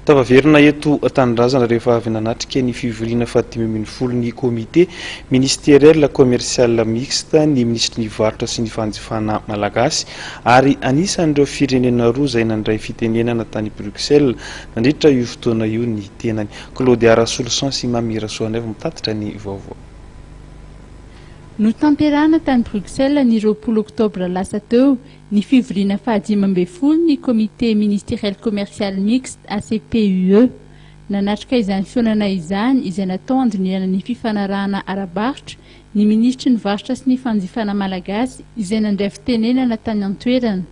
Tavaverina eto Tanindrazana rehefa avy nanatrika ny fivoriana fahatimy folo ny komite ministériel commercial mixte ny ministry ny varotra sy ny fanjifana malagasy ary anisan'ireo firenena roa izay nandray fitenenana tany Bruxelles nandritra io fotoana io ny tenany. Claude Arasolosan sy Mamira Soanev mitatitra ny vaovao. Notamperana tany Bruxelles ny 20 oktobra lasa teo ny fivoriana fahadimambefolo ny comité ministériel commercial mixte ACPUE. Nanatrika izany fionana izany izay natao andrinihana ny fifanarahana ara-barotra ny ministry ny varotra sy ny fanjifana malagasy izay nandray fitenenana tany an-toerana.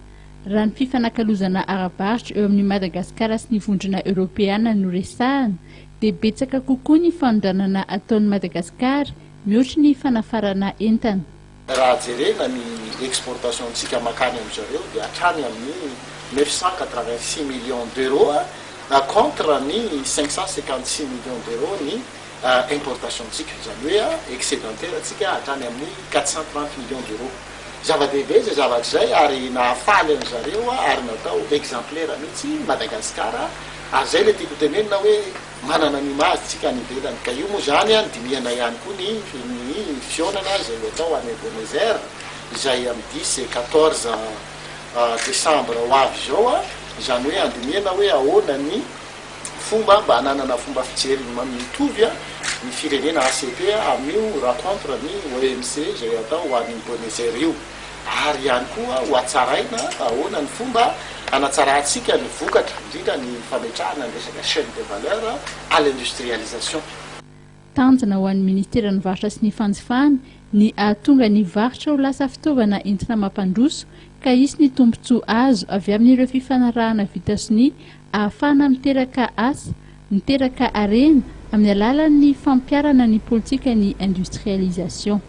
Raha ny fifanakalozana ara-barotra eo amin'ny Madagasikara sy ny vondrona Europeana no resahana dia betsaka kokoa ny fanodranana ataon'ny Madagasikara mihoatra ny fanafarana entana. Raha jerena ny exportationtsika makany amin'izareo dia hatrany amin'ny 986 millions d'euros contre ny 556 millions d'euros ny importationtsika, izany hoe excédentaire atsika hatrany amin'ny 430 millions d'euros. Zava-dehibe zay zavatra izay ary nahafaly an'izareo ary natao exemplaire mihitsy Madagasikara. Ary zay le tiako tenenina hoe manana ny mazitsika ny ivelany ka io moa zany andinihana ihany koa ny fionana izay atao any Ebenezer izay amin'ny 10 et 14 décembre ho avy zao izany hoe andinihana hoe ahoana ny fomba mba hananana fomba fijery mitovy ny firenena ACP amin'io rencontre ny OMC izay atao ho any Ebenezer io. Ary ihany koa ho atsaraina ahoana ny fomba anatsaratsika ny vokatra indrindra ny fametrahana ny resaka chaîne de valeur à l'industrialisation. Tanjona ho an'ny ministera ny varotra sy ny fanjifana ny ahatonga ny varotra ho lasa fitaovana entina mampandroso ka isy ny tombontsoa azo avy amin'ireo fifanarahana vita sony ahafahana miteraka asa, miteraka harena amin'ny alalan'ny fampiarana ny politika ny industrialisation.